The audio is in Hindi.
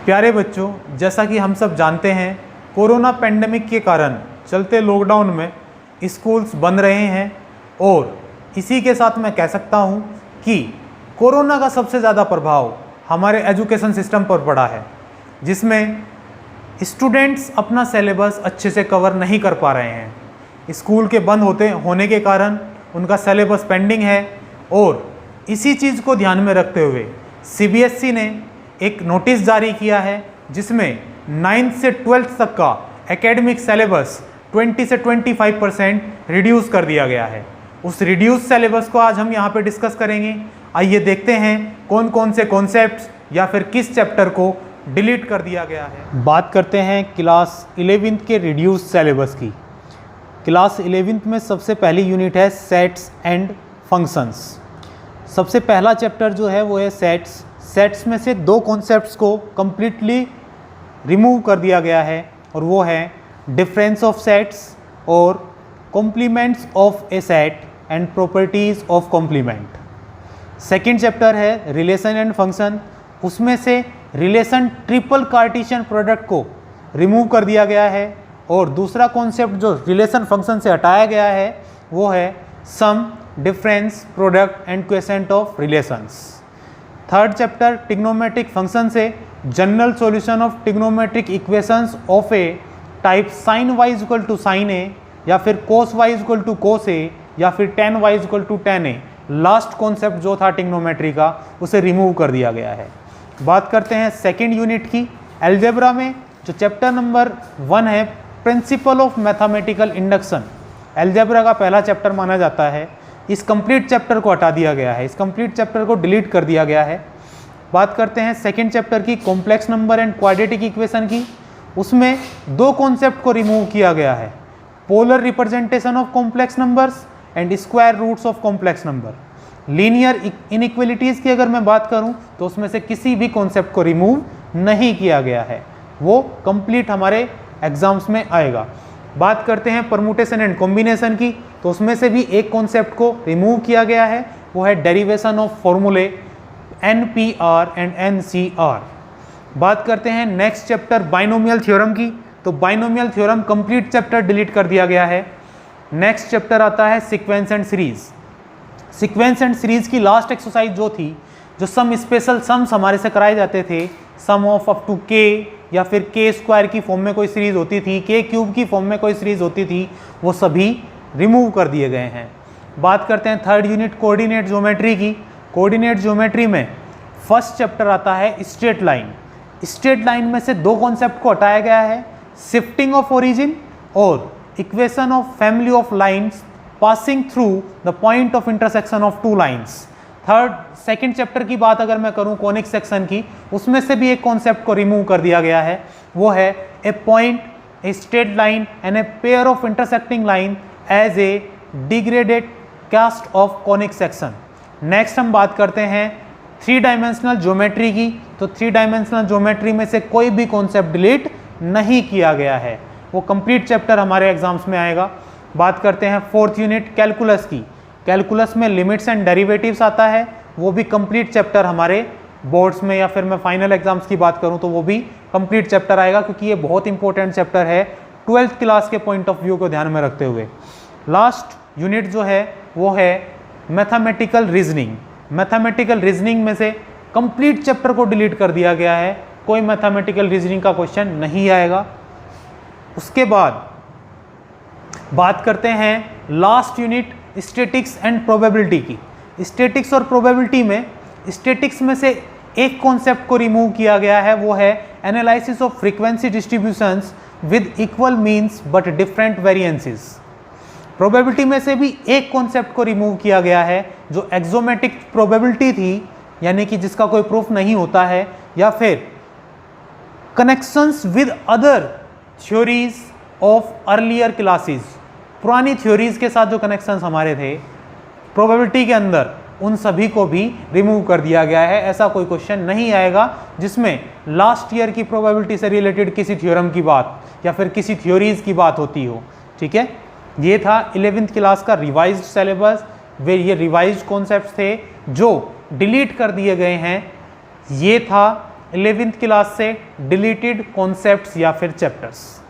प्यारे बच्चों, जैसा कि हम सब जानते हैं, कोरोना पेंडेमिक के कारण चलते लॉकडाउन में स्कूल्स बंद रहे हैं और इसी के साथ मैं कह सकता हूं कि कोरोना का सबसे ज़्यादा प्रभाव हमारे एजुकेशन सिस्टम पर पड़ा है, जिसमें स्टूडेंट्स अपना सिलेबस अच्छे से कवर नहीं कर पा रहे हैं। स्कूल के बंद होने के कारण उनका सिलेबस पेंडिंग है और इसी चीज़ को ध्यान में रखते हुए CBSE ने एक नोटिस जारी किया है, जिसमें 9th से 12th तक का एकेडमिक सिलेबस 20 से 25% रिड्यूस कर दिया गया है। उस रिड्यूस सिलेबस को आज हम यहाँ पे डिस्कस करेंगे। आइए देखते हैं कौन कौन से कॉन्सेप्ट्स या फिर किस चैप्टर को डिलीट कर दिया गया है। बात करते हैं क्लास 11th के रिड्यूस सिलेबस की। क्लास 11th में सबसे पहली यूनिट है सेट्स एंड फंक्शंस। सबसे पहला चैप्टर जो है वो है सेट्स। सेट्स में से दो कॉन्सेप्ट्स को कम्प्लीटली रिमूव कर दिया गया है और वो है डिफरेंस ऑफ सेट्स और complements of a set and properties of complement. Second chapter है रिलेशन एंड फंक्शन। उसमें से रिलेशन ट्रिपल कार्टेशियन प्रोडक्ट को रिमूव कर दिया गया है और दूसरा कॉन्सेप्ट जो रिलेशन फंक्शन से हटाया गया है वो है sum, difference, product and quotient of relations. Third chapter trigonometric function से general solution of trigonometric equations of a type sine y equal to sine a या फिर cos y equal to cos a या फिर tan y equal to tan a. Last concept जो था ट्रिग्नोमेट्री का, उसे रिमूव कर दिया गया है। बात करते हैं सेकेंड यूनिट की। अलजेब्रा में जो चैप्टर नंबर 1 है principle of mathematical induction, algebra का पहला चैप्टर माना जाता है। इस कंप्लीट चैप्टर को हटा दिया गया है, इस कंप्लीट चैप्टर को डिलीट कर दिया गया है। बात करते हैं सेकेंड चैप्टर की complex number and quadratic equation की। उसमें दो कॉन्सेप्ट को रिमूव किया गया है, polar representation of complex numbers and square roots of complex number. Linear inequalities की अगर मैं बात करूं तो उसमें से किसी भी कॉन्सेप्ट को रिमूव नहीं किया गया है, वो कंप्लीट हमारे एग्जाम्स में आएगा। बात करते हैं परमुटेशन एंड कॉम्बिनेशन की, तो उसमें से भी एक कॉन्सेप्ट को रिमूव किया गया है, वो है डेरिवेशन ऑफ फॉर्मूले NPR एंड NCR। बात करते हैं नेक्स्ट चैप्टर बाइनोमियल थ्योरम की, तो binomial theorem complete chapter delete कर दिया गया है। नेक्स्ट चैप्टर आता है sequence and series. Sequence and series की लास्ट एक्सरसाइज जो थी, जो सम स्पेशल सम्स हमारे से कराए जाते थे, सम ऑफ अप टू k या फिर k स्क्वायर की फॉर्म में कोई सीरीज होती थी, k क्यूब की फॉर्म में कोई सीरीज होती थी, वो सभी रिमूव कर दिए गए हैं। बात करते हैं थर्ड यूनिट कोऑर्डिनेट ज्योमेट्री की। कोऑर्डिनेट ज्योमेट्री में फर्स्ट चैप्टर आता है स्ट्रेट लाइन। स्ट्रेट लाइन में से दो कॉन्सेप्ट को हटाया गया है, शिफ्टिंग ऑफ ओरिजिन और equation of family of lines passing through the point of intersection of two lines. Second chapter की बात अगर मैं करूं कॉनिक सेक्शन की, उसमें से भी एक कॉन्सेप्ट को रिमूव कर दिया गया है, वो है a point, a straight line and a pair of intersecting line as a degraded cast of conic section. Next हम बात करते हैं 3 डायमेंशनल ज्योमेट्री की, तो 3 डायमेंशनल ज्योमेट्री में से कोई भी कॉन्सेप्ट डिलीट नहीं किया गया है, वो कंप्लीट चैप्टर हमारे एग्जाम्स में आएगा। बात करते हैं फोर्थ यूनिट कैलकुलस की। कैलकुलस में लिमिट्स एंड डेरिवेटिव्स आता है, वो भी कंप्लीट चैप्टर हमारे बोर्ड्स में या फिर मैं फाइनल एग्जाम्स की बात करूं तो वो भी कंप्लीट चैप्टर आएगा, क्योंकि ये बहुत इंपॉर्टेंट चैप्टर है 12th क्लास के पॉइंट ऑफ व्यू को ध्यान में रखते हुए। लास्ट यूनिट जो है वो है मैथमेटिकल रीजनिंग। मैथमेटिकल रीजनिंग में से कंप्लीट चैप्टर को डिलीट कर दिया गया है, कोई मैथमेटिकल रीजनिंग का क्वेश्चन नहीं आएगा। उसके बाद बात करते हैं last unit statics and probability की। स्टैटिक्स और प्रोबेबिलिटी में स्टैटिक्स में से एक कॉन्सेप्ट को रिमूव किया गया है, वो है analysis of frequency distributions with equal means but different variances. Probability में से भी एक कॉन्सेप्ट को रिमूव किया गया है, जो एक्सोमेट्रिक प्रोबेबिलिटी थी, यानी कि जिसका कोई प्रूफ नहीं होता है, या फिर connections with other theories of earlier classes. पुरानी थ्योरीज के साथ जो कनेक्शंस हमारे थे प्रोबेबिलिटी के अंदर, उन सभी को भी रिमूव कर दिया गया है। ऐसा कोई क्वेश्चन नहीं आएगा जिसमें लास्ट ईयर की प्रोबेबिलिटी से रिलेटेड किसी थ्योरम की बात या फिर किसी थ्योरीज की बात होती हो। ठीक है, ये था 11th क्लास का रिवाइज्ड सिलेबस, वे ये रिवाइज्ड कॉन्सेप्ट्स थे जो डिलीट कर दिए गए हैं। ये था 11th क्लास से डिलीटेड कॉन्सेप्ट्स या फिर चैप्टर्स।